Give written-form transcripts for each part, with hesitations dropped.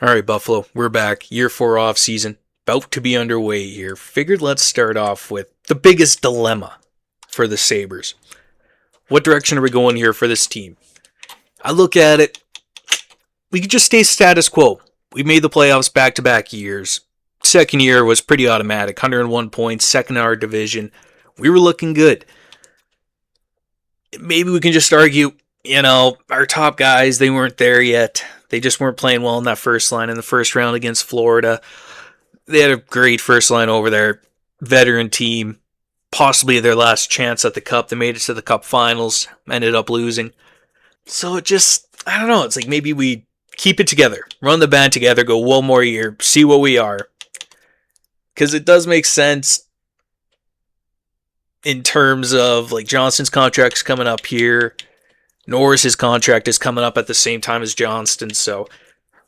All right, Buffalo, we're back. Year 4 off season, about to be underway here. Figured let's start off with the biggest dilemma for the Sabres. What direction are we going here for this team? I look at it, we could just stay status quo. We made the playoffs back to back years. Second year was pretty automatic 101 points, second in our division. We were looking good. Maybe we can just argue, our top guys, they weren't there yet. They just weren't playing well in that first line in the first round against Florida. They had a great first line over there. Veteran team. Possibly their last chance at the Cup. They made it to the Cup finals. Ended up losing. So I don't know. It's like maybe we keep it together. Run the band together. Go one more year. See what we are. Because it does make sense in terms of like Johnston's contract's coming up here. Norris's contract is coming up at the same time as Johnston. So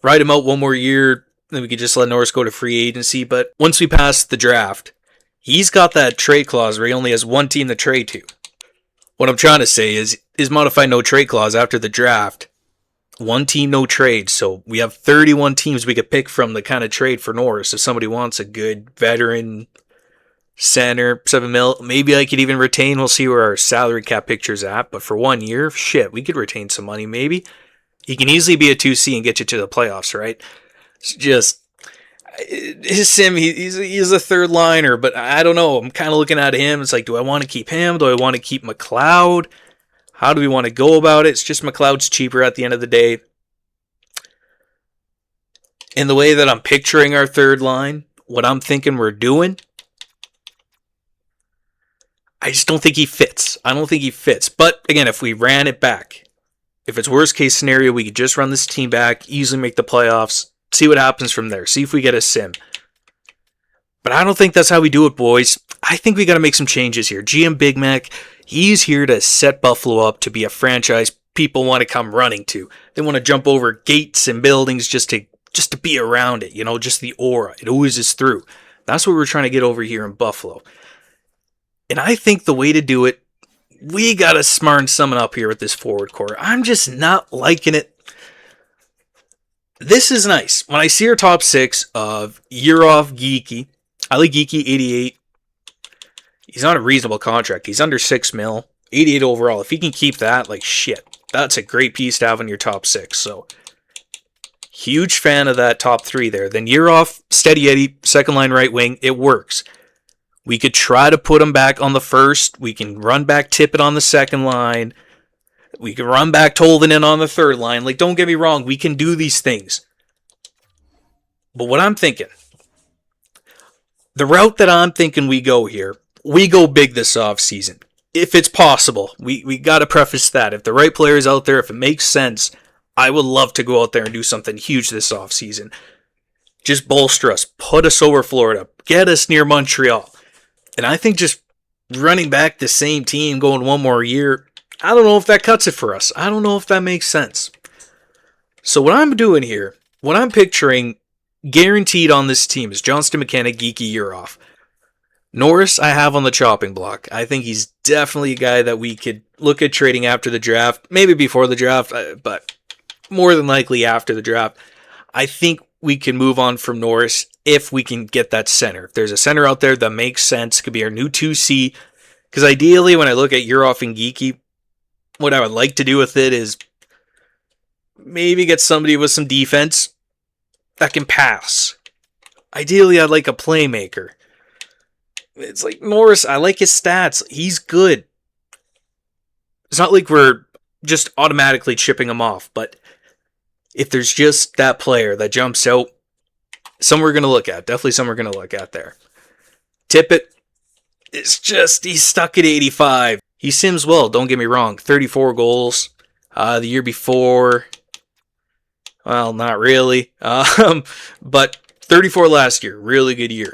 ride him out one more year. Then we could just let Norris go to free agency. But once we pass the draft, he's got that trade clause where he only has one team to trade to. What I'm trying to say is modified no trade clause after the draft. One team, no trade. So we have 31 teams we could pick from to kind of trade for Norris. If somebody wants a good veteran center, 7 mil, maybe I could even retain. We'll see where our salary cap picture's at. But for 1 year, shit, we could retain some money maybe. He can easily be a 2C and get you to the playoffs, right? It's just his sim, he's a third liner, but I don't know. I'm kind of looking at him. It's like, do I want to keep him? Do I want to keep McLeod? How do we want to go about it? It's just McLeod's cheaper at the end of the day. In the way that I'm picturing our third line, what I'm thinking we're doing, I just don't think he fits. I don't think he fits. But again, if we ran it back, if it's worst case scenario, we could just run this team back, easily make the playoffs, see what happens from there, see if we get a sim. But I don't think that's how we do it, boys. I think we got to make some changes here. GM Big Mac, he's here to set Buffalo up to be a franchise people want to come running to. They want to jump over gates and buildings just to be around it, just the aura. It oozes through. That's what we're trying to get over here in Buffalo. And I think the way to do it, we got to smarten someone up here with this forward core. I'm just not liking it. This is nice. When I see our top 6 of Urov, Geeky, I like Geeky 88. He's on a reasonable contract. He's under 6 mil, 88 overall. If he can keep that, like shit, that's a great piece to have in your top 6. So huge fan of that top 3 there. Then Urov, steady Eddie, second line right wing. It works. We could try to put him back on the first. We can run back Tippett on the second line. We can run back Tolvanen on the third line. Like, don't get me wrong, we can do these things. But what I'm thinking, the route that I'm thinking we go here, we go big this offseason. If it's possible, we got to preface that. If the right player is out there, if it makes sense, I would love to go out there and do something huge this offseason. Just bolster us, put us over Florida, get us near Montreal. And I think just running back the same team, going one more year, I don't know if that cuts it for us. I don't know if that makes sense. So what I'm doing here, what I'm picturing guaranteed on this team is Johnston, McKenna, Geeky, Urov. Norris, I have on the chopping block. I think he's definitely a guy that we could look at trading after the draft. Maybe before the draft, but more than likely after the draft. I think we can move on from Norris if we can get that center. If there's a center out there that makes sense, could be our new 2C. Because ideally, when I look at Urov and Geeky, what I would like to do with it is maybe get somebody with some defense that can pass. Ideally, I'd like a playmaker. It's like Norris, I like his stats. He's good. It's not like we're just automatically chipping him off, but if there's just that player that jumps out, some we're going to look at. Definitely some we're going to look at there. Tippett, he's stuck at 85. He sims well, don't get me wrong. 34 goals. The year before, well, not really. But 34 last year, really good year.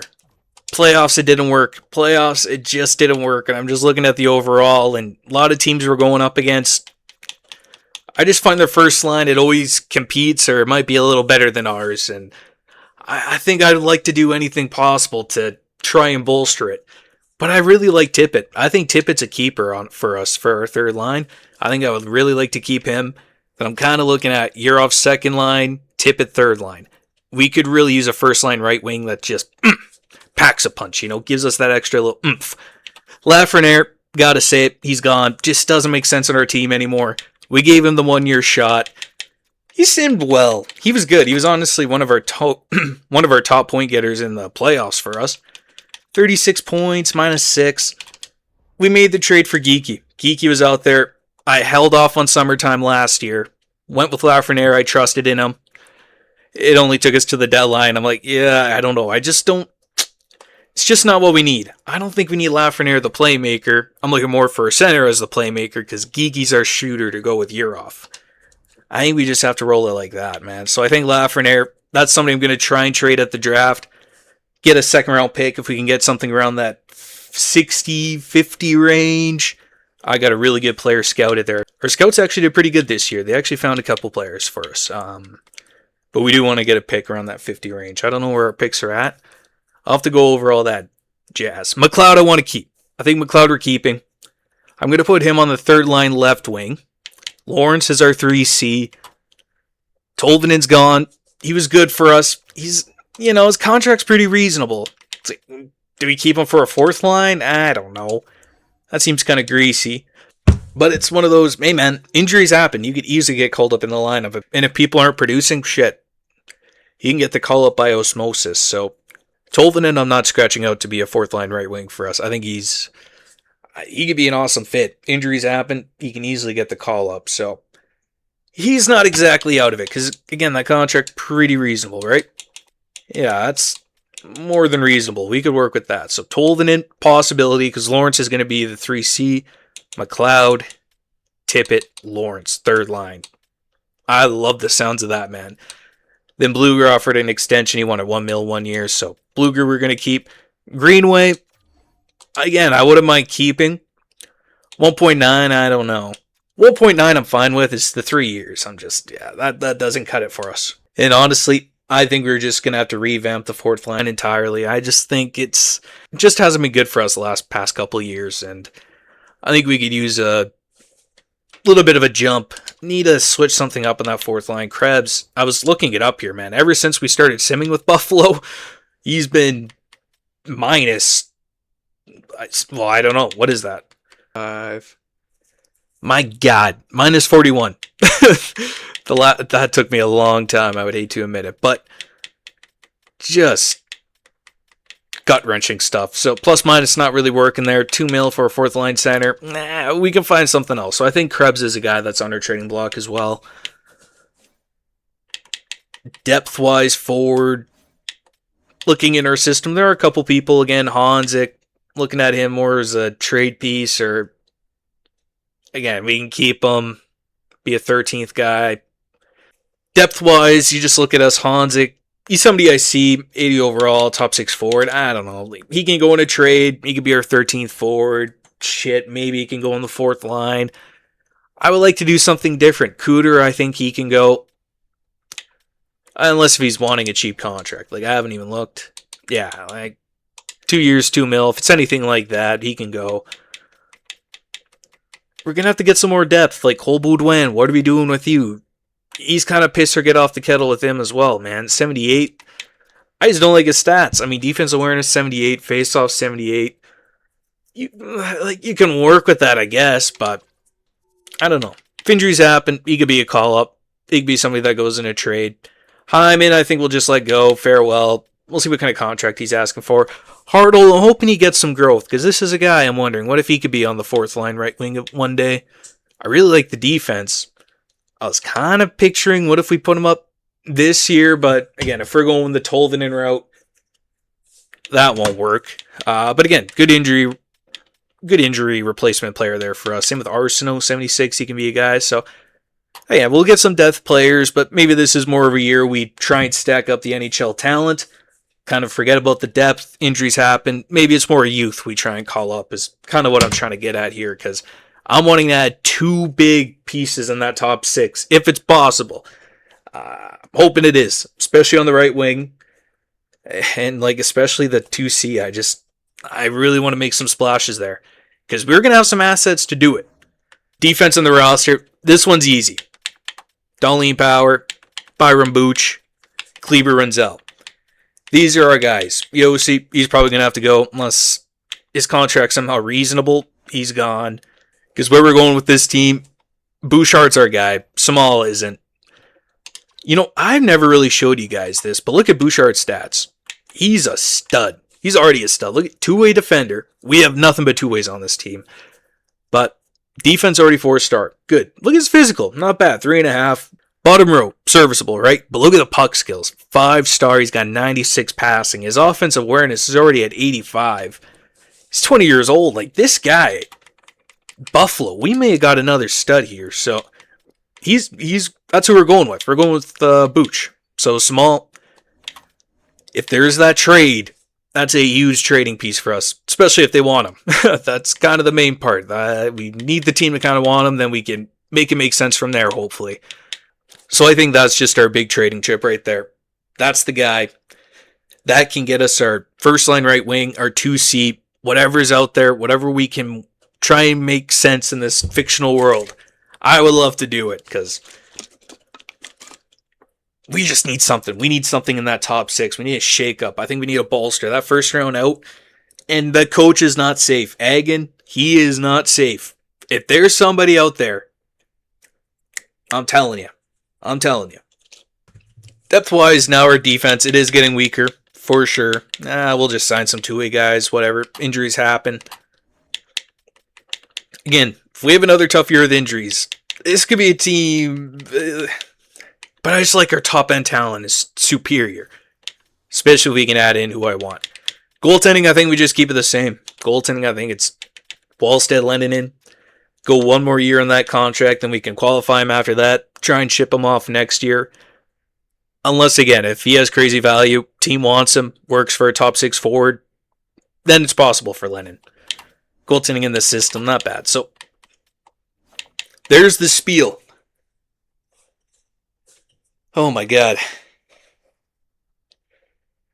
Playoffs, it didn't work. Playoffs, it just didn't work. And I'm just looking at the overall, and a lot of teams we're going up against. I just find their first line, it always competes, or it might be a little better than ours. And I think I'd like to do anything possible to try and bolster it. But I really like Tippett. I think Tippett's a keeper for us for our third line. I think I would really like to keep him. But I'm kind of looking at Urov's second line, Tippett third line. we could really use a first-line right wing that just packs a punch, gives us that extra little oomph. Lafreniere, gotta say it, he's gone. Just doesn't make sense on our team anymore. We gave him the 1-year shot. He seemed well. He was good. He was honestly one of our top point getters in the playoffs for us. 36 points, -6. We made the trade for Geeky. Geeky was out there. I held off on summertime last year. Went with Lafreniere. I trusted in him. It only took us to the deadline. I'm like, yeah, I don't know. It's just not what we need. I don't think we need Lafreniere the playmaker. I'm looking more for a center as the playmaker because Geeky's our shooter to go with Urov. I think we just have to roll it like that, man. So I think Lafreniere, that's something I'm going to try and trade at the draft. Get a second round pick if we can get something around that 60, 50 range. I got a really good player scouted there. Our scouts actually did pretty good this year. They actually found a couple players for us. But we do want to get a pick around that 50 range. I don't know where our picks are at. I'll have to go over all that jazz. McLeod I want to keep. I think McLeod we're keeping. I'm going to put him on the third line left wing. Lawrence is our 3C. Tolvanen's gone. He was good for us. His contract's pretty reasonable. Do we keep him for a fourth line? I don't know. That seems kind of greasy. But it's one of those, hey man, injuries happen. You could easily get called up in the lineup. And if people aren't producing, shit, he can get the call up by osmosis. So Tolvanen, I'm not scratching out to be a fourth line right wing for us. I think he could be an awesome fit. Injuries happen. He can easily get the call up. So he's not exactly out of it. Because, again, that contract, pretty reasonable, right? Yeah, that's more than reasonable. We could work with that. So Tolvanen, possibility, because Lawrence is going to be the 3C. McLeod, Tippett, Lawrence, third line. I love the sounds of that, man. Then Bluger offered an extension. He wanted $1 million 1 year. So Bluger we're going to keep. Greenway, again, I wouldn't mind keeping. 1.9, I don't know. 1.9 I'm fine with. It's the 3 years. That doesn't cut it for us. And honestly, I think we're just going to have to revamp the fourth line entirely. I just think it just hasn't been good for us the past couple of years. And I think we could use a little bit of a jump. Need to switch something up on that fourth line. Krebs, I was looking it up here, man. Ever since we started simming with Buffalo, he's been minus. Well, I don't know. What is that? 5. My God, minus 41. That took me a long time. I would hate to admit it, but just gut-wrenching stuff. So plus minus not really working there. $2 million for a fourth line center. Nah, we can find something else. So I think Krebs is a guy that's on our trading block as well. Depth-wise, forward, looking in our system, there are a couple people. Again, Hanzik, looking at him more as a trade piece, or again, we can keep him, be a 13th guy. Depth-wise, you just look at us, Hanzik. He's somebody I see, 80 overall, top 6 forward. I don't know. He can go in a trade. He could be our 13th forward. Shit, maybe he can go on the fourth line. I would like to do something different. Cooter, I think he can go. Unless if he's wanting a cheap contract. I haven't even looked. Yeah, 2 years, $2 million. If it's anything like that, he can go. We're going to have to get some more depth. Cole Boudouin, what are we doing with you? He's kind of pissed or get off the kettle with him as well, man. 78. I just don't like his stats. I mean, defense awareness 78, face-off 78. You can work with that, I guess, but I don't know. If injuries happen, he could be a call-up. He could be somebody that goes in a trade. Hyman, I think we'll just let go. Farewell. We'll see what kind of contract he's asking for. Hartle, I'm hoping he gets some growth, because this is a guy I'm wondering, what if he could be on the fourth line right wing one day? I really like the defense. I was kind of picturing what if we put him up this year, but again, if we're going the Tolvanen route, that won't work. But again, good injury replacement player there for us. Same with Arsenault, 76, he can be a guy. So, yeah, we'll get some depth players, but maybe this is more of a year we try and stack up the NHL talent, kind of forget about the depth, injuries happen. Maybe it's more youth we try and call up is kind of what I'm trying to get at here, because I'm wanting to add 2 big pieces in that top 6, if it's possible. I'm hoping it is, especially on the right wing. And, especially the 2C. I really want to make some splashes there. Because we're going to have some assets to do it. Defense in the roster, this one's easy. Darlene Power, Byron Booch. Kleber runs out. These are our guys. Yossi, he's probably going to have to go unless his contract's somehow reasonable. He's gone. Because where we're going with this team, Bouchard's our guy. Samal isn't. I've never really showed you guys this, but look at Bouchard's stats. He's a stud. He's already a stud. Look at two-way defender. We have nothing but two-ways on this team. But defense already 4-star. Good. Look at his physical. Not bad. 3.5. Bottom row. Serviceable, right? But look at the puck skills. 5-star. He's got 96 passing. His offensive awareness is already at 85. He's 20 years old. Like, this guy, Buffalo, we may have got another stud here. So, he's that's who we're going with. We're going with Booch. So, Small, if there's that trade, that's a huge trading piece for us, especially if they want him. That's kind of the main part. We need the team to kind of want him, then we can make it make sense from there, hopefully. So I think that's just our big trading chip right there. That's the guy that can get us our first line right wing, our 2C, whatever's out there, whatever we can try and make sense in this fictional world. I would love to do it because we just need something. We need something in that top 6. We need a shake-up. I think we need a bolster. That first round out, and the coach is not safe. Agan, he is not safe. If there's somebody out there, I'm telling you. Depth-wise, now our defense, it is getting weaker, for sure. We'll just sign some two-way guys, whatever. Injuries happen. Again, if we have another tough year with injuries, this could be a team... But I just like our top-end talent is superior. Especially if we can add in who I want. Goaltending, I think we just keep it the same. Goaltending, I think it's Wallstead, Lennon. Go one more year on that contract, then we can qualify him after that. Try and ship him off next year. Unless, again, if he has crazy value, team wants him, works for a top 6 forward, then it's possible for Lennon. Goaltending in the system, not bad. So, there's the spiel. Oh my god.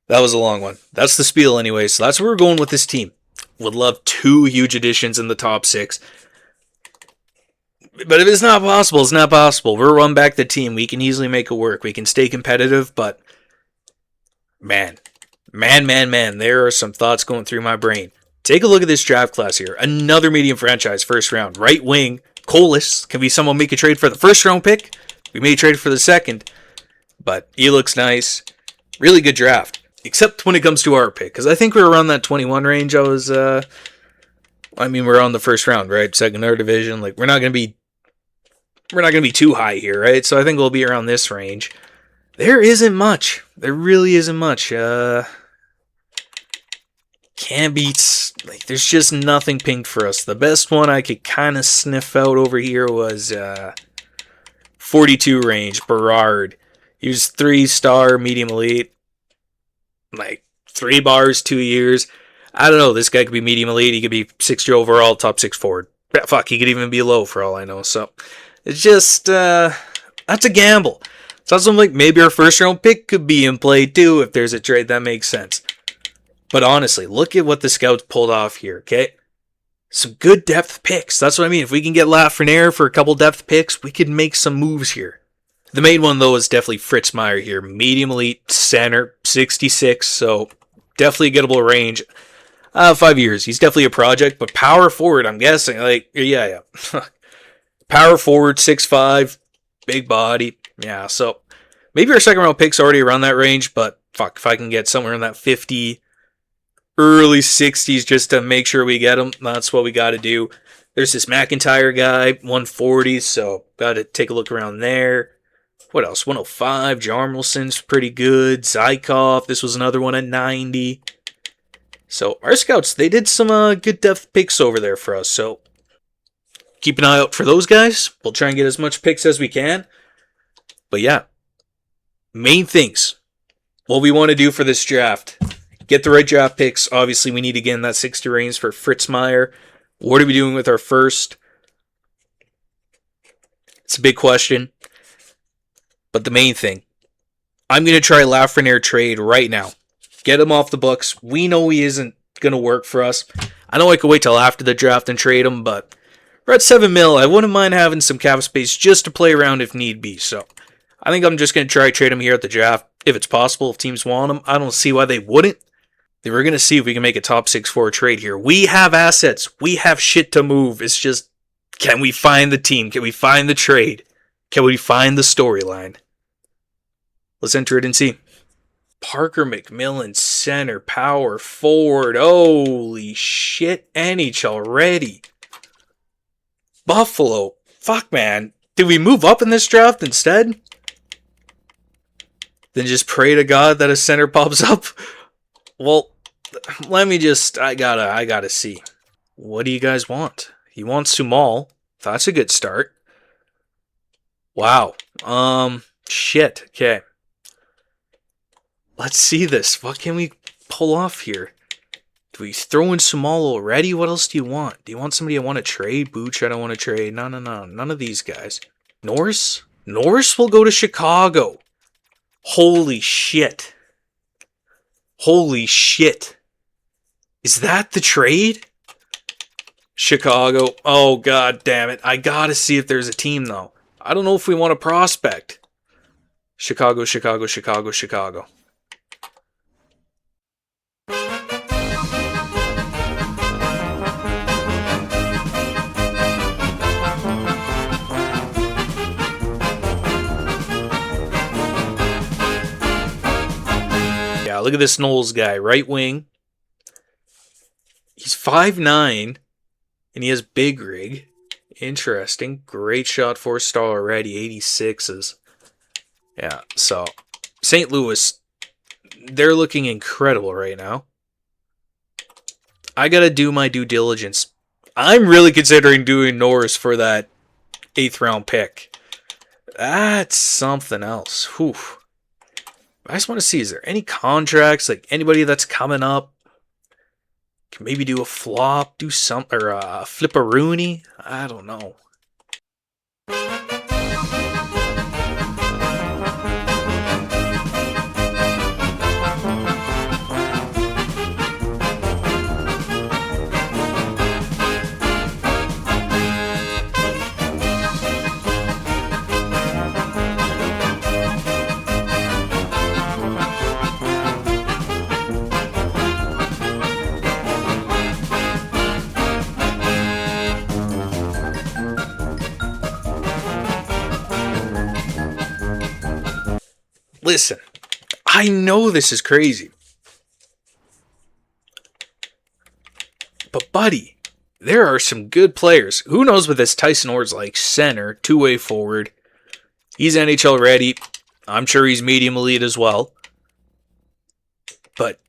That was a long one. That's the spiel anyway, so that's where we're going with this team. Would love 2 huge additions in the top 6. But if it's not possible, it's not possible. We'll run back the team. We can easily make it work. We can stay competitive, but man, there are some thoughts going through my brain. Take a look at this draft class here. Another medium franchise first round. Right wing, Colas. Can be someone make a trade for the first round pick? We may trade for the second. But he looks nice. Really good draft. Except when it comes to our pick. Because I think we're around that 21 range. We're on the first round, right? Second or division. Like, we're not going to be too high here, right? So I think we'll be around this range. There isn't much. There really isn't much. Can't be... Like, there's just nothing pinged for us. The best one I could kind of sniff out over here was 42 range. Berard. He was 3-star, medium elite. Like, 3 bars, 2 years. I don't know. This guy could be medium elite. He could be 60 overall, top 6 forward. Fuck, he could even be low for all I know. So, it's just, that's a gamble. Sounds like maybe our first round pick could be in play too if there's a trade that makes sense. But honestly, look at what the scouts pulled off here, okay? Some good depth picks. That's what I mean. If we can get Lafreniere for a couple depth picks, we could make some moves here. The main one, though, is definitely Fritz Meyer here. Medium elite center, 66, so definitely gettable range. 5 years. He's definitely a project, but power forward, I'm guessing. Like, yeah. Power forward, 6'5", big body. Yeah, so maybe our second round pick's already around that range, but fuck, if I can get somewhere in that 50, early 60s just to make sure we get him, that's what we got to do. There's this McIntyre guy, 140, so got to take a look around there. What else? 105. Jarmelson's pretty good. Zykov. This was another one at 90. So our scouts, they did some good depth picks over there for us. So keep an eye out for those guys. We'll try and get as much picks as we can. But yeah, main things. What we want to do for this draft. Get the right draft picks. Obviously, we need to get in that 60 range for Fritz Meyer. What are we doing with our first? It's a big question. But the main thing, I'm going to try Lafreniere trade right now. Get him off the books. We know he isn't going to work for us. I know I could wait till after the draft and trade him, but we're at $7 million. I wouldn't mind having some cap space just to play around if need be. So I think I'm just going to try trade him here at the draft if it's possible. If teams want him, I don't see why they wouldn't. Then we're going to see if we can make a top 6-4 trade here. We have assets. We have shit to move. It's just, can we find the team? Can we find the trade? Can we find the storyline? Let's enter it and see. Parker McMillan, center, power forward. Holy shit, NHL ready. Buffalo. Fuck, man. Did we move up in this draft instead? Then just pray to God that a center pops up? Well, let me just, I gotta see. What do you guys want? He wants Sumal. That's a good start. Wow. Shit. Okay. Let's see this. What can we pull off here? Do we throw in Sumal already? What else do you want? Do you want somebody I want to trade? Booch, I don't want to trade. No. None of these guys. Norris? Norris will go to Chicago. Holy shit. Holy shit. Is that the trade? Chicago. Oh, god damn it. I gotta see if there's a team, though. I don't know if we want a prospect. Chicago. Yeah, look at this Knowles guy. Right wing. He's 5'9", and he has big rig. Interesting. Great shot, 4-star already. 86s. Yeah, so St. Louis, they're looking incredible right now. I gotta do my due diligence. I'm really considering doing Norris for that 8th round pick. That's something else. Whew. I just want to see, is there any contracts, like anybody that's coming up? Can maybe do a flop, do some, or flip a Rooney? I don't know. Listen, I know this is crazy. But, buddy, there are some good players. Who knows what this Tyson Orr's like? Center, two-way forward. He's NHL ready. I'm sure he's medium elite as well. But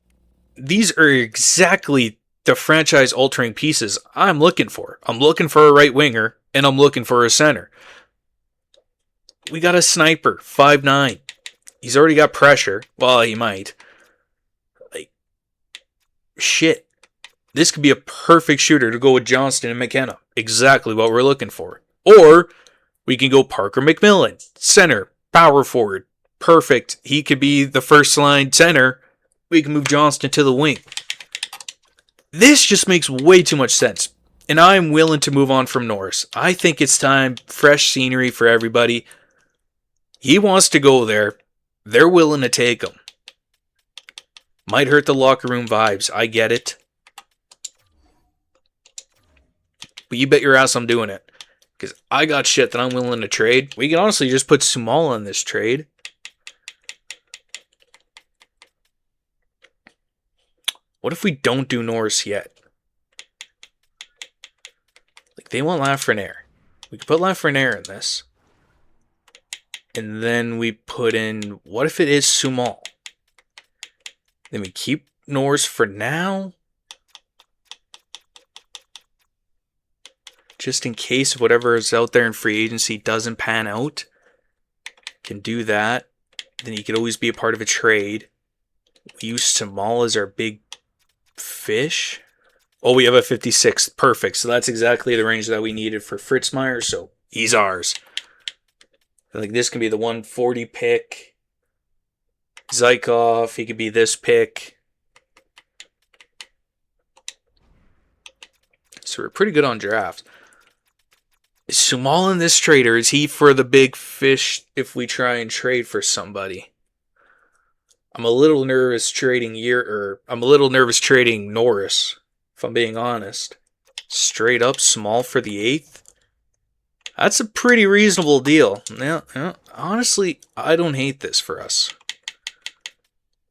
these are exactly the franchise-altering pieces I'm looking for. I'm looking for a right winger, and I'm looking for a center. We got a sniper, 5'9". He's already got pressure. Well, he might. Like, shit. This could be a perfect shooter to go with Johnston and McKenna. Exactly what we're looking for. Or we can go Parker McMillan. Center. Power forward. Perfect. He could be the first line center. We can move Johnston to the wing. This just makes way too much sense. And I'm willing to move on from Norris. I think it's time. Fresh scenery for everybody. He wants to go there. They're willing to take him. Might hurt the locker room vibes. I get it. But you bet your ass I'm doing it. Because I got shit that I'm willing to trade. We can honestly just put Sumal in this trade. What if we don't do Norris yet? Like, they want Lafreniere. We could put Lafreniere in this. And then we put in, what if it is Sumal? Then we keep Norris for now. Just in case whatever is out there in free agency doesn't pan out. Can do that. Then he could always be a part of a trade. We use Sumal as our big fish. Oh, we have a 56. Perfect. So that's exactly the range that we needed for Fritzmeier. So he's ours. Like, this can be the 140 pick. Zykov, he could be this pick. So we're pretty good on drafts. Is Sumal in this trade, or is he for the big fish if we try and trade for somebody? I'm a little nervous trading I'm a little nervous trading Norris, if I'm being honest. Straight up small for the 8th. That's a pretty reasonable deal. Yeah, honestly, I don't hate this for us.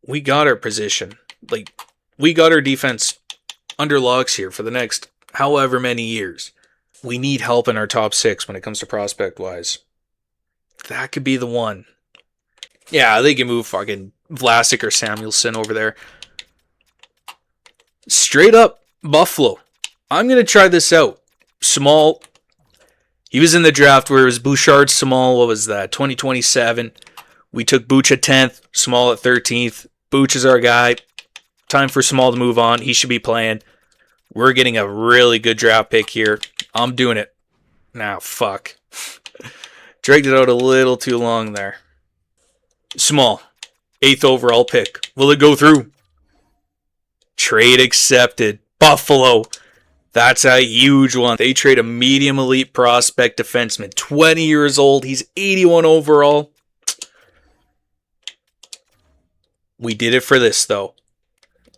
We got our position. Like, we got our defense under locks here for the next however many years. We need help in our top 6 when it comes to prospect-wise. That could be the one. Yeah, they can move fucking Vlasic or Samuelson over there. Straight up, Buffalo. I'm going to try this out. Small. He was in the draft where it was Bouchard, Small. What was that? 2027. We took Booch at 10th, Small at 13th. Booch is our guy. Time for Small to move on. He should be playing. We're getting a really good draft pick here. I'm doing it. Now, fuck. Dragged it out a little too long there. Small. 8th overall pick. Will it go through? Trade accepted. Buffalo. That's a huge one. They trade a medium elite prospect defenseman. 20 years old. He's 81 overall. We did it for this, though.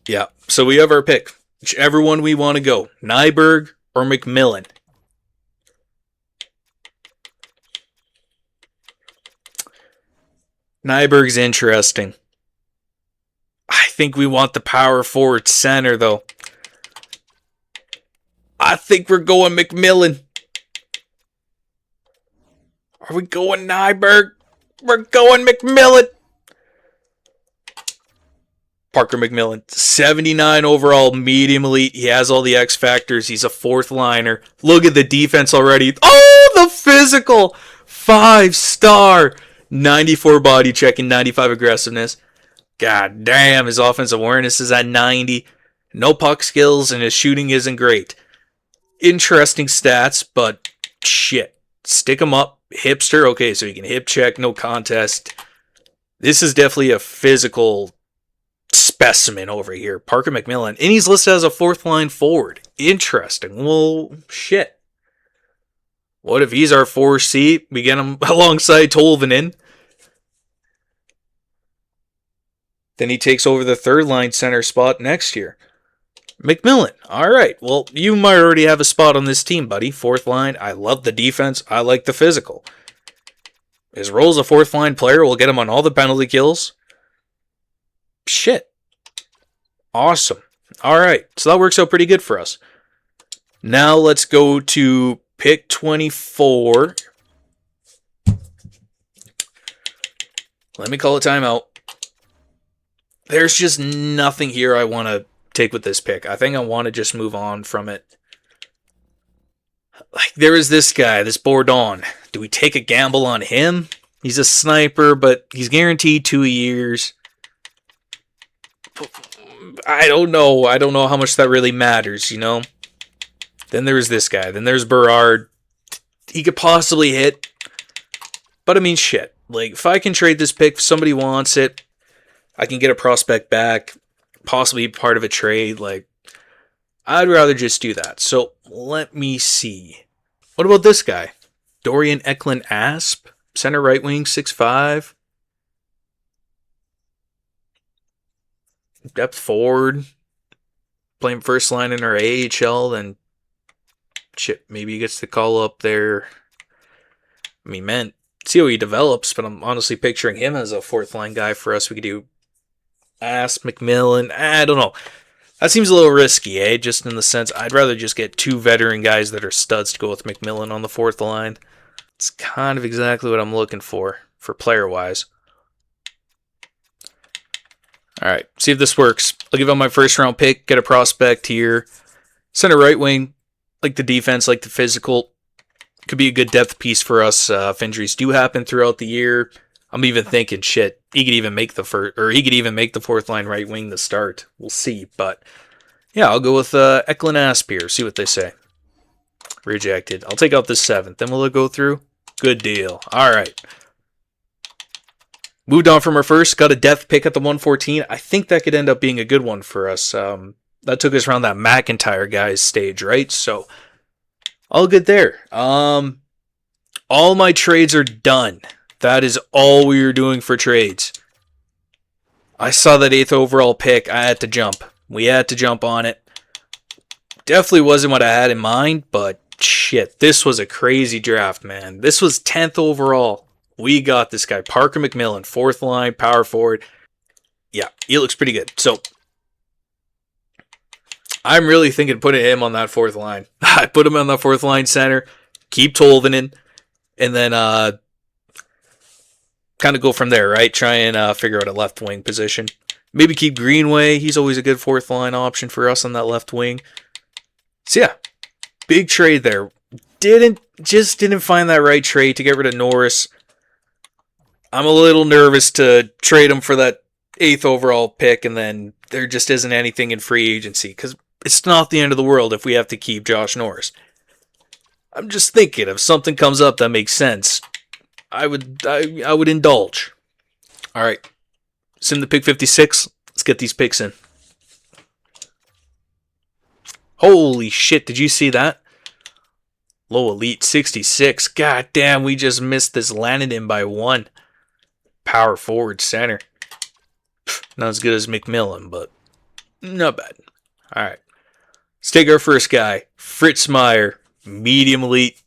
Yeah. So we have our pick. Whichever one we want to go. Nyberg or McMillan. Nyberg's interesting. I think we want the power forward center, though. I think we're going McMillan. Are we going Nyberg? We're going McMillan. Parker McMillan, 79 overall, medium elite. He has all the X factors. He's a 4th liner. Look at the defense already. Oh, the physical. 5-star. 94 body check and 95 aggressiveness. God damn, his offensive awareness is at 90. No puck skills and his shooting isn't great. Interesting stats, but shit. Stick him up. Hipster. Okay, so he can hip check, no contest. This is definitely a physical specimen over here. Parker McMillan. And he's listed as a 4th line forward. Interesting. Well, shit. What if he's our 4C? We get him alongside Tolvanen. Then he takes over the 3rd line center spot next year. McMillan. All right. Well, you might already have a spot on this team, buddy. 4th line. I love the defense. I like the physical. His role as a 4th line player will get him on all the penalty kills. Shit. Awesome. All right. So that works out pretty good for us. Now let's go to pick 24. Let me call a timeout. There's just nothing here I want to take with this pick. I think I want to just move on from it. Like, there is this guy, this Bourdon. Do we take a gamble on him? He's a sniper, but he's guaranteed 2 years. I don't know. I don't know how much that really matters, you know? Then there's this guy. Then there's Berard. He could possibly hit. But I mean, shit. Like, if I can trade this pick, if somebody wants it, I can get a prospect back, possibly part of a trade. Like, I'd rather just do that. So, let me see. What about this guy? Dorian Eklund Asp, center right wing, 6'5". Depth forward. Playing first line in our AHL, then shit, maybe he gets the call up there. I mean, man, see how he develops, but I'm honestly picturing him as a 4th line guy for us. We could do Asp, McMillan. I don't know. That seems a little risky, eh? Just in the sense, I'd rather just get 2 veteran guys that are studs to go with McMillan on the 4th line. It's kind of exactly what I'm looking for player-wise. All right, see if this works. I'll give out my 1st round pick, get a prospect here. Center right wing, like the defense, like the physical. Could be a good depth piece for us if injuries do happen throughout the year. I'm even thinking, shit, he could even make the 4th line right wing to start. We'll see, but yeah, I'll go with Eklund Asp here. See what they say. Rejected. I'll take out the 7th. Then will it go through? Good deal. All right. Moved on from our first. Got a depth pick at the 114. I think that could end up being a good one for us. That took us around that McIntyre guy's stage, right? So all good there. All my trades are done. That is all we were doing for trades. I saw that 8th overall pick. I had to jump. We had to jump on it. Definitely wasn't what I had in mind, but shit, this was a crazy draft, man. This was 10th overall. We got this guy, Parker McMillan, 4th line, power forward. Yeah, he looks pretty good. So, I'm really thinking of putting him on that 4th line. I put him on that 4th line center, keep Tolvanen, and then kind of go from there, right? Try and figure out a left wing position. Maybe keep Greenway. He's always a good 4th line option for us on that left wing. So yeah, big trade there. Didn't find that right trade to get rid of Norris. I'm a little nervous to trade him for that 8th overall pick, and then there just isn't anything in free agency, because it's not the end of the world if we have to keep Josh Norris. I'm just thinking, if something comes up that makes sense, I would indulge. All right, sim to pick 56. Let's get these picks in. Holy shit, did you see that? Low Elite 66. God damn, we just missed this Lanigan by 1. Power forward center. Not as good as McMillan, but not bad. All right, let's take our first guy, Fritz Meyer, medium elite.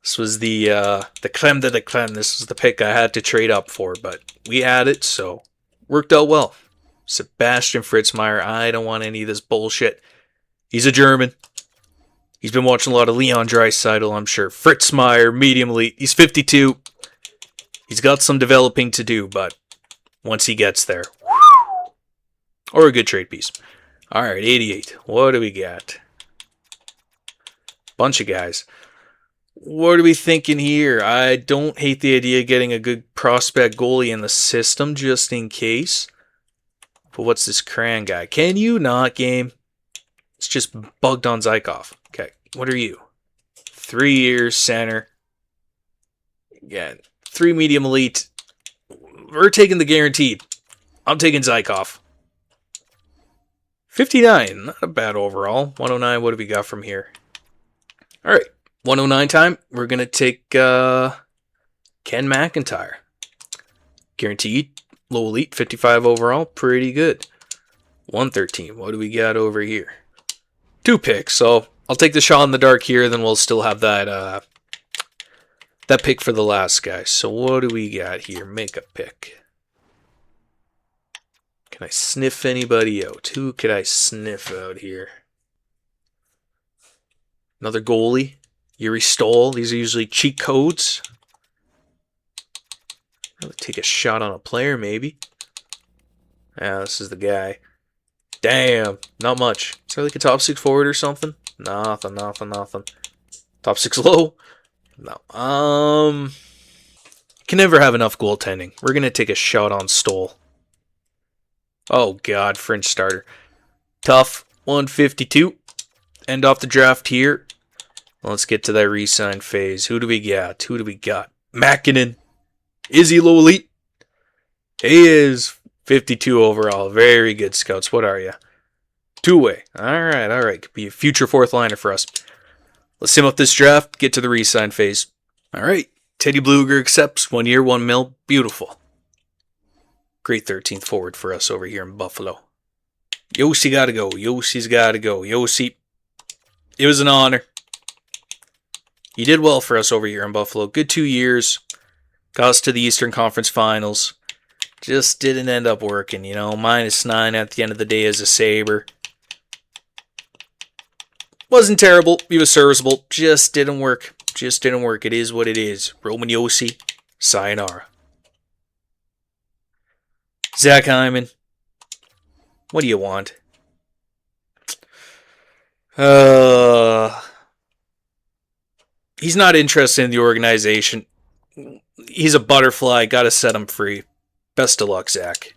This was the creme de la creme. This was the pick I had to trade up for, but we had it, so worked out well. Sebastian Fritzmeier. I don't want any of this bullshit. He's a German. He's been watching a lot of Leon Draisaitl, I'm sure. Fritzmeier, medium elite. He's 52. He's got some developing to do, but once he gets there, or a good trade piece. All right, 88. What do we got? Bunch of guys. What are we thinking here? I don't hate the idea of getting a good prospect goalie in the system just in case. But what's this Cran guy? Can you not, game? It's just bugged on Zykov. Okay, what are you? 3 years, center. Again, 3 medium elite. We're taking the guaranteed. I'm taking Zykov. 59, not a bad overall. 109, what do we got from here? All right, 109 time. We're going to take Ken McIntyre. Guaranteed, low elite, 55 overall, pretty good. 113, what do we got over here? 2 picks, so I'll take the shot in the dark here, then we'll still have that that pick for the last guy. So what do we got here? Make a pick. Can I sniff anybody out? Who could I sniff out here? Another goalie. Yuri Stoll. These are usually cheat codes. I'll take a shot on a player, maybe. Yeah, this is the guy. Damn, not much. Is there like a top 6 forward or something? Nothing. Top 6 low? No. Can never have enough goaltending. We're going to take a shot on Stoll. Oh, God, French starter. Tough. 152. End off the draft here. Let's get to that re-sign phase. Who do we got? Makinen. Is he low elite? He is 52 overall. Very good, scouts. What are you? 2-way. All right. Could be a future 4th liner for us. Let's sim up this draft. Get to the re-sign phase. All right. Teddy Bluger accepts. 1 year, 1 mil. Beautiful. Great 13th forward for us over here in Buffalo. Yossi gotta go. Yossi's gotta go. Yossi. It was an honor. He did well for us over here in Buffalo. Good 2 years. Got us to the Eastern Conference Finals. Just didn't end up working, -9 at the end of the day as a Sabre. Wasn't terrible. He was serviceable. Just didn't work. It is what it is. Roman Yossi. Sayonara. Zach Hyman. What do you want? He's not interested in the organization. He's a butterfly. Gotta set him free. Best of luck, Zach.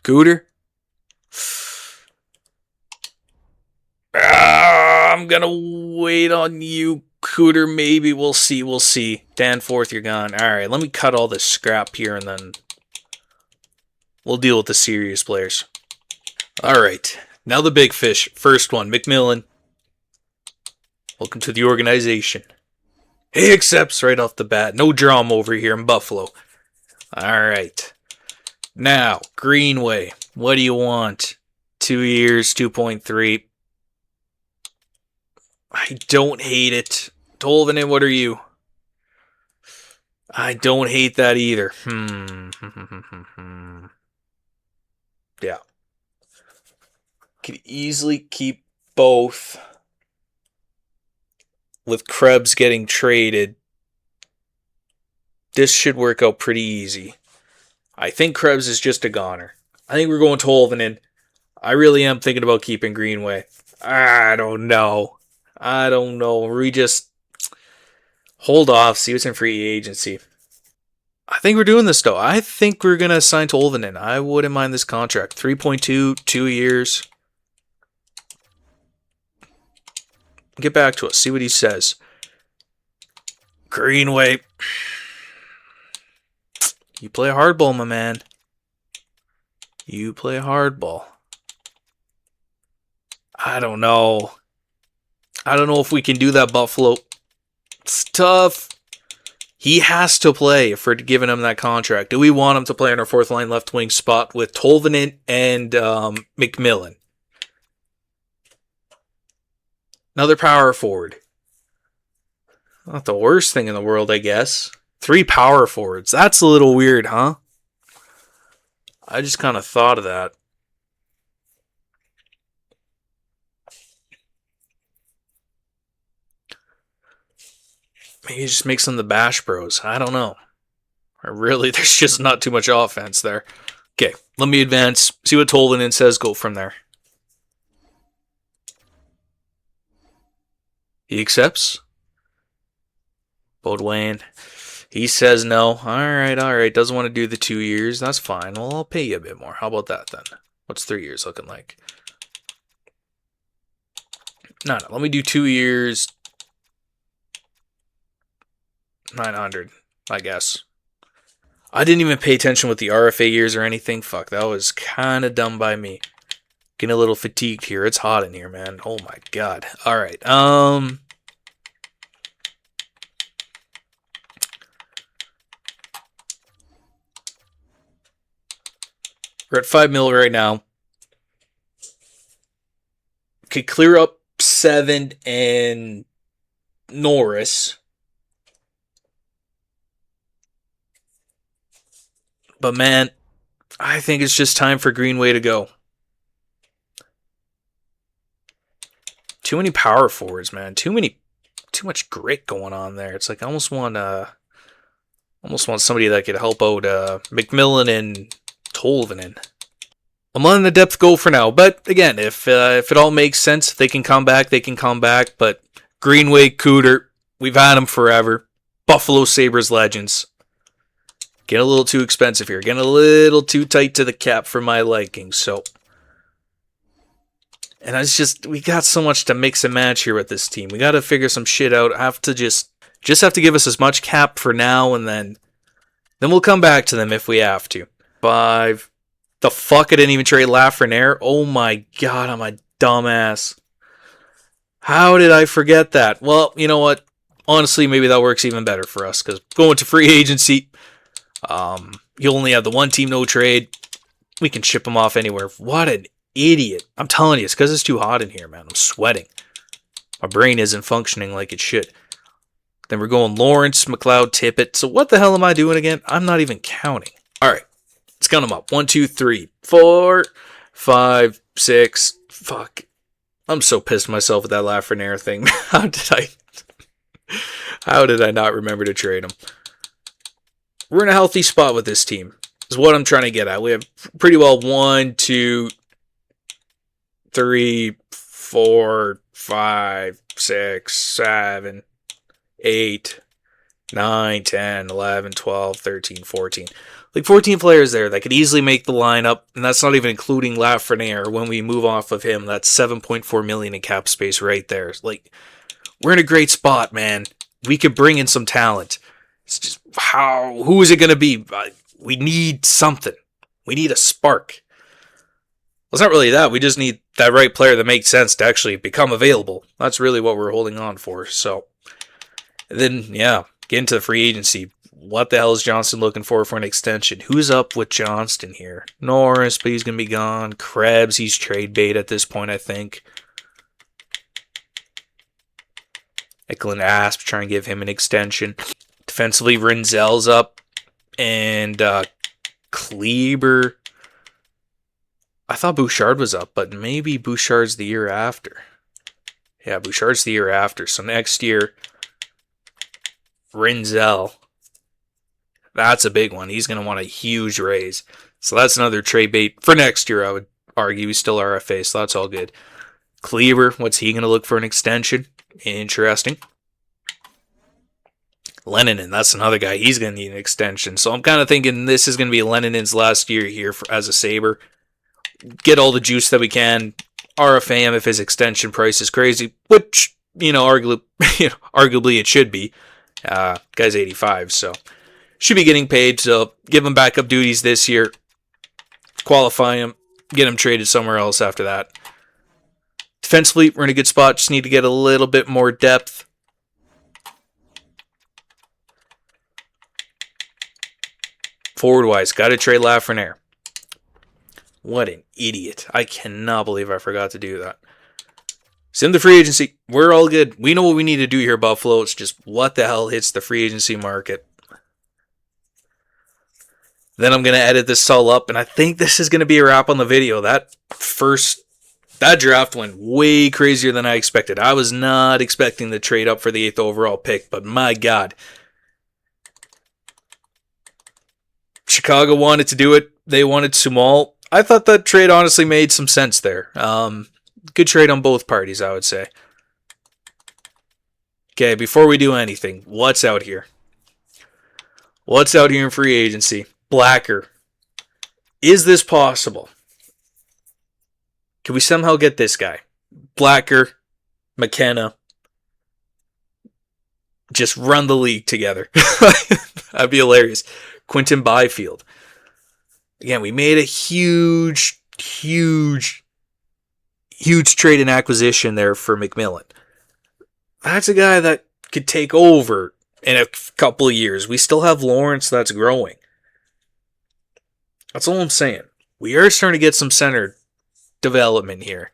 Cooter? I'm gonna wait on you, Cooter. Maybe. We'll see. Danforth, you're gone. Alright, let me cut all this scrap here and then we'll deal with the serious players. Alright, now the big fish. First one, McMillan. Welcome to the organization. He accepts right off the bat. No drama over here in Buffalo. All right. Now, Greenway. What do you want? 2 years, 2.3. I don't hate it. Tolvanen, what are you? I don't hate that either. Yeah. Could easily keep both with Krebs getting traded. This should work out pretty easy. I think Krebs is just a goner. I think we're going Tolvanen. I really am thinking about keeping Greenway. I don't know. We just hold off, see what's in free agency. I think we're doing this though. I think we're gonna sign Tolvanen. I wouldn't mind this contract. 3.2, 2 years. Get back to us. See what he says. Greenway. You play hardball, my man. You play hardball. I don't know. I don't know if we can do that, Buffalo. It's tough. He has to play if we're giving him that contract. Do we want him to play on our fourth line left wing spot with Tolvanen and McMillan? Another power forward. Not the worst thing in the world, I guess. 3 power forwards. That's a little weird, huh? I just kind of thought of that. Maybe just make some of the Bash Bros. I don't know. Really, there's just not too much offense there. Okay, let me advance. See what Tolvanen says. Go from there. He accepts. Baudouin. He says no. All right. Doesn't want to do the 2 years. That's fine. Well, I'll pay you a bit more. How about that then? What's 3 years looking like? No. Let me do 2 years. 900, I guess. I didn't even pay attention with the RFA years or anything. Fuck, that was kind of dumb by me. Getting a little fatigued here. It's hot in here, man. Oh my god. All right. We're at 5 mil right now. Could clear up 7 and Norris. But man, I think it's just time for Greenway to go. Too many power forwards, man. Too much grit going on there. It's like I almost want somebody that could help out McMillan and Tolvanen. I'm letting the depth go for now, but again, if it all makes sense, if they can come back, they can come back. But Greenway, Cooter, we've had them forever. Buffalo Sabres legends. Getting a little too expensive here. Getting a little too tight to the cap for my liking. So, and it's just we got so much to mix and match here with this team. We got to figure some shit out. Have to just have to give us as much cap for now, and then we'll come back to them if we have to. 5. The fuck, I didn't even trade Lafreniere. Oh my god, I'm a dumbass. How did I forget that? Well, you know what? Honestly, maybe that works even better for us, because going to free agency, you only have the one team no trade. We can ship them off anywhere. What an idiot. I'm telling you, it's because it's too hot in here, man. I'm sweating. My brain isn't functioning like it should. Then we're going Lawrence, McLeod, Tippett. So what the hell am I doing again? I'm not even counting. All right. Let's count them up. 1, 2, 3, 4, 5, 6. Fuck. I'm so pissed at myself with that Lafreniere thing. How did I not remember to trade him? We're in a healthy spot with this team, is what I'm trying to get at. We have pretty well 1, 2, 3, 4, 5, 6, 7, 8, 9, 10, 11, 12, 13, 14. Like 14 players there that could easily make the lineup, and that's not even including Lafreniere. When we move off of him, that's $7.4 million in cap space right there. Like, we're in a great spot, man. We could bring in some talent. It's just who is it going to be? We need something. We need a spark. Well, it's not really that. We just need that right player that makes sense to actually become available. That's really what we're holding on for. So, And then, yeah, get into the free agency. What the hell is Johnston looking for an extension? Who's up with Johnston here? Norris, but he's going to be gone. Krebs, he's trade bait at this point, I think. Eklund Asp, trying to give him an extension. Defensively, Rinzel's up. And Kleber. I thought Bouchard was up, but maybe Bouchard's the year after. Yeah, Bouchard's the year after. So next year, Rinzel. That's a big one. He's going to want a huge raise. So that's another trade bait for next year, I would argue. He's still RFA, so that's all good. Kleber, what's he going to look for an extension? Interesting. Leninen, that's another guy. He's going to need an extension. So I'm kind of thinking this is going to be Leninen's last year here as a Sabre. Get all the juice that we can. RFA him if his extension price is crazy, which, arguably it should be. Guy's 85, so should be getting paid. So give him backup duties this year. Qualify him. Get him traded somewhere else after that. Defensively, we're in a good spot. Just need to get a little bit more depth. Forward-wise, got to trade Lafreniere. What an idiot. I cannot believe I forgot to do that. It's in the free agency. We're all good. We know what we need to do here, Buffalo. It's just what the hell hits the free agency market. Then I'm going to edit this all up, and I think this is going to be a wrap on the video. That draft went way crazier than I expected. I was not expecting the trade up for the 8th overall pick, but my God. Chicago wanted to do it. They wanted Sumal. I thought that trade honestly made some sense there. Good trade on both parties, I would say. Okay, before we do anything, what's out here? What's out here in free agency? Blacker. Is this possible? Can we somehow get this guy? Blacker, McKenna. Just run the league together. That'd be hilarious. Quentin Byfield. Again, we made a huge trade and acquisition there for McMillan. That's a guy that could take over in a couple of years. We still have Lawrence that's growing. That's all I'm saying. We are starting to get some center development here.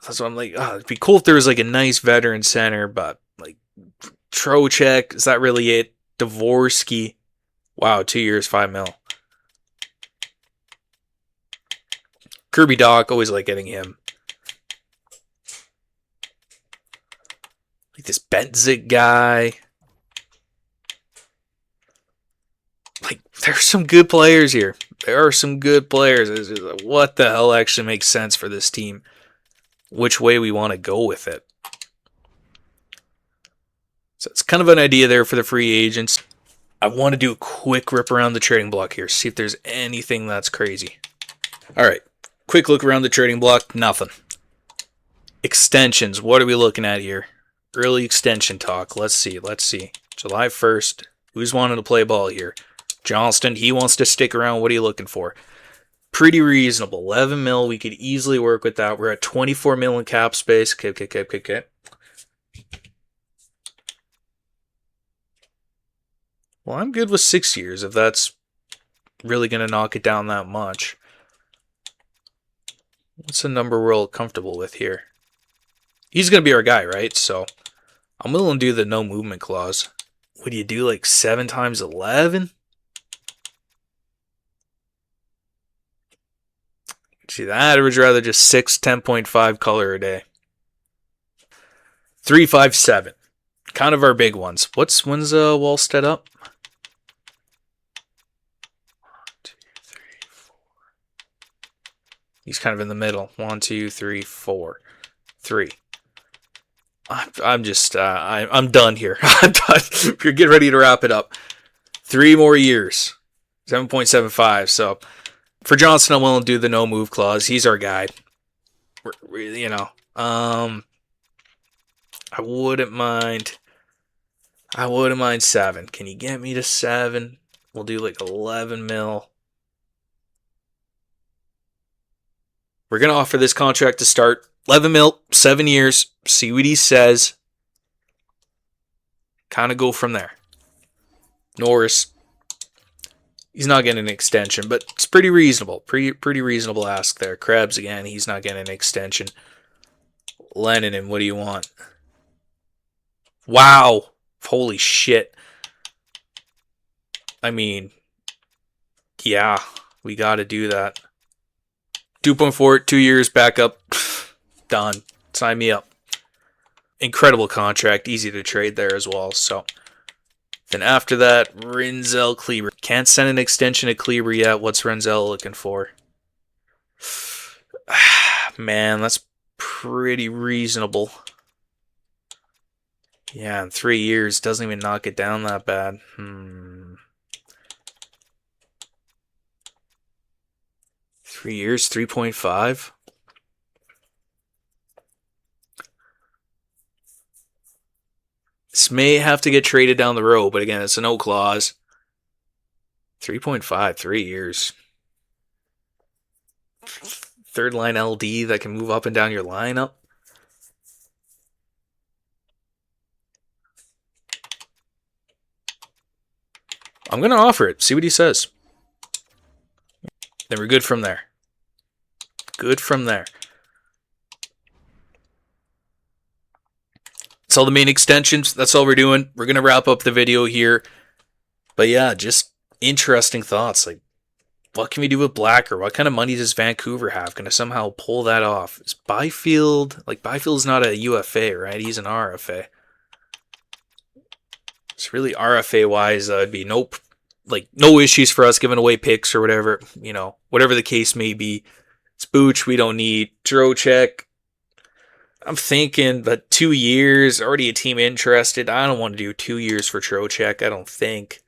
That's why I'm like, it'd be cool if there was like a nice veteran center, but like Trocheck, is that really it? Dvorsky. Wow, 2 years, $5 million. Kirby Doc, always like getting him. Like this Bentzik guy. Like, there's some good players here. There are some good players. It's just like, what the hell actually makes sense for this team? Which way we want to go with it. So it's kind of an idea there for the free agents. I want to do a quick rip around the trading block here. See if there's anything that's crazy. All right. Quick look around the trading block. Nothing. Extensions. What are we looking at here? Early extension talk. Let's see. July 1st. Who's wanting to play ball here? Johnston. He wants to stick around. What are you looking for? Pretty reasonable. 11 mil. We could easily work with that. We're at 24 mil in cap space. Okay. Well, I'm good with 6 years if that's really going to knock it down that much. What's a number we're all comfortable with here? He's going to be our guy, right? So I'm willing to do the no movement clause. Would you do like 7 times 11? See that? Or would you rather just 6 10.5 color a day? 357. Kind of our big ones. When's Wallstead up? 1, 2, 3, 4. He's kind of in the middle. 1, 2, 3, 4. 3. I'm just I'm done here. I'm done. We're getting ready to wrap it up. 3 more years. 7.75. So for Johnson, I'm willing to do the no move clause. He's our guy. I wouldn't mind 7. Can you get me to 7? We'll do like 11 mil. We're going to offer this contract to start. 11 mil, 7 years. See what he says. kind of go from there. Norris, he's not getting an extension, but it's pretty reasonable. Pretty reasonable ask there. Krebs, again, he's not getting an extension. Lennon, and what do you want? Wow. Holy shit. I mean, yeah, we got to do that. 2.4, 2 years, backup. Done. Sign me up. Incredible contract. Easy to trade there as well. So then after that, Renzel Kleber. Can't send an extension to Kleber yet. What's Renzel looking for? Man, that's pretty reasonable. Yeah, in 3 years, doesn't even knock it down that bad. 3 years, 3.5. This may have to get traded down the road, but again, it's a no clause. 3.5, 3 years. Third line LD that can move up and down your lineup. I'm going to offer it. See what he says. Then we're good from there. Good from there. That's all the main extensions. That's all we're doing. We're going to wrap up the video here. But yeah, just interesting thoughts. Like, what can we do with Blacker? What kind of money does Vancouver have? Can I somehow pull that off? Is Byfield... Like, Byfield's not a UFA, right? He's an RFA. It's really RFA-wise, it'd be no issues for us giving away picks or whatever. You know, whatever the case may be. It's Booch, we don't need. Trocheck, I'm thinking, but 2 years, already a team interested. I don't want to do 2 years for Trocheck, I don't think.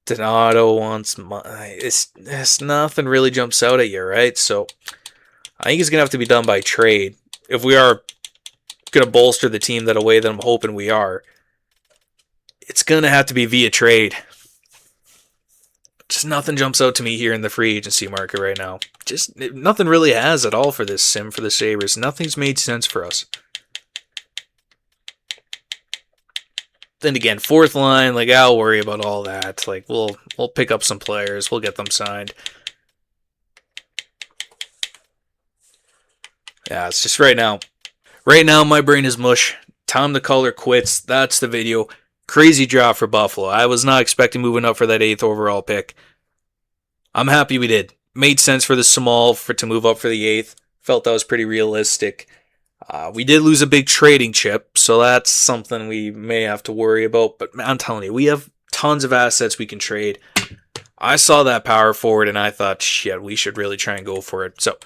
Donato wants it's nothing really jumps out at you, right? So I think it's going to have to be done by trade. If we are going to bolster the team that way that I'm hoping we are, it's going to have to be via trade. Just nothing jumps out to me here in the free agency market right now. Just nothing really has at all for this sim for the Sabres. Nothing's made sense for us. Then again, fourth line, like, I'll worry about all that. Like, we'll pick up some players. We'll get them signed. Yeah, it's just right now. Right now, my brain is mush. Time to call her quits. That's the video. Crazy drop for Buffalo. I was not expecting moving up for that 8th overall pick. I'm happy we did. Made sense for the small to move up for the 8th. Felt that was pretty realistic. We did lose a big trading chip, so that's something we may have to worry about. But I'm telling you, we have tons of assets we can trade. I saw that power forward, and I thought, shit, we should really try and go for it. So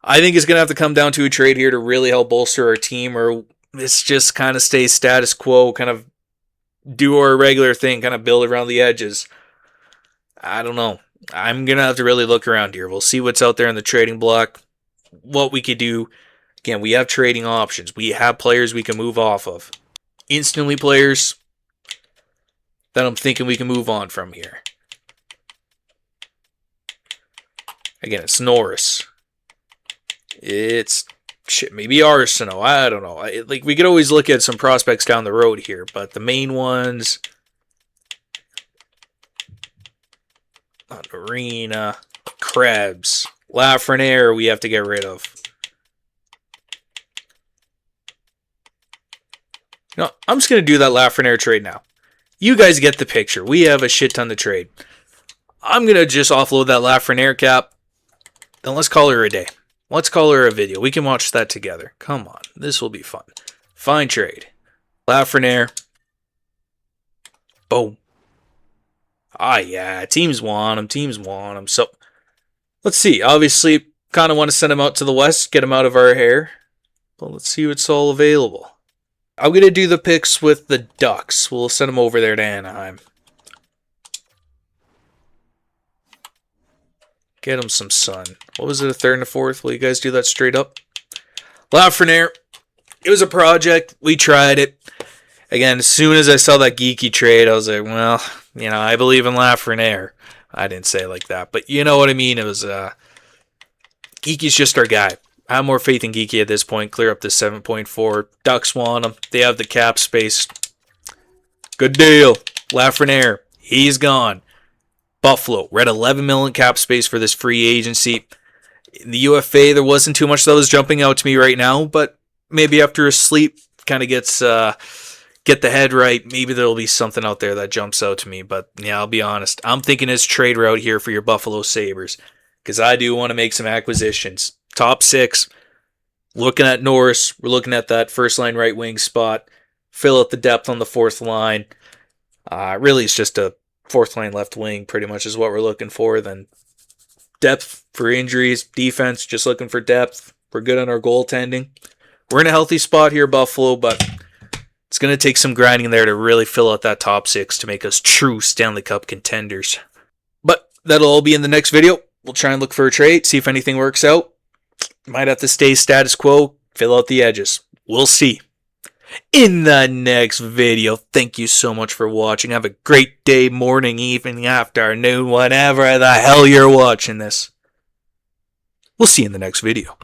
I think it's going to have to come down to a trade here to really help bolster our team, or it's just kind of stay status quo, kind of do our regular thing, kind of build around the edges. I don't know. I'm going to have to really look around here. We'll see what's out there in the trading block, what we could do. Again, we have trading options. We have players we can move off of. Instantly players that I'm thinking we can move on from here. Again, it's Norris. It's maybe Arsenault. I don't know. Like, we could always look at some prospects down the road here, but the main ones, Arena, Krebs, Lafreniere, we have to get rid of. No, I'm just going to do that Lafreniere trade now. You guys get the picture. We have a shit ton to trade. I'm going to just offload that Lafreniere cap. Then let's call her a day. Let's call her a video. We can watch that together. Come on. This will be fun. Fine trade. Lafreniere. Boom. Ah, yeah. Teams want him. Teams want him. So, let's see. Obviously, kind of want to send him out to the west. Get him out of our hair. But let's see what's all available. I'm going to do the picks with the Ducks. We'll send them over there to Anaheim. Get them some sun. What was it, a 3rd and a 4th? Will you guys do that straight up? Lafreniere. It was a project. We tried it. Again, as soon as I saw that Geeky trade, I was like, well, you know, I believe in Lafreniere. I didn't say it like that, but you know what I mean. It was, Geeky's just our guy. I have more faith in Geeky at this point. Clear up to 7.4. Ducks want him. They have the cap space. Good deal. Lafreniere, he's gone. Buffalo, we're at 11 million cap space for this free agency. In the UFA, there wasn't too much that was jumping out to me right now, but maybe after a sleep, kind of gets get the head right. Maybe there'll be something out there that jumps out to me. But yeah, I'll be honest. I'm thinking it's trade route here for your Buffalo Sabres because I do want to make some acquisitions. Top 6. Looking at Norris, we're looking at that first line right wing spot. Fill out the depth on the fourth line. Really, it's just a fourth line left wing, pretty much is what we're looking for. Then depth for injuries, defense, just looking for depth. We're good on our goaltending. We're in a healthy spot here, Buffalo, but it's going to take some grinding there to really fill out that top 6 to make us true Stanley Cup contenders. But that'll all be in the next video. We'll try and look for a trade, see if anything works out. Might have to stay status quo, fill out the edges. We'll see. In the next video, thank you so much for watching. Have a great day, morning, evening, afternoon, whatever the hell you're watching this. We'll see you in the next video.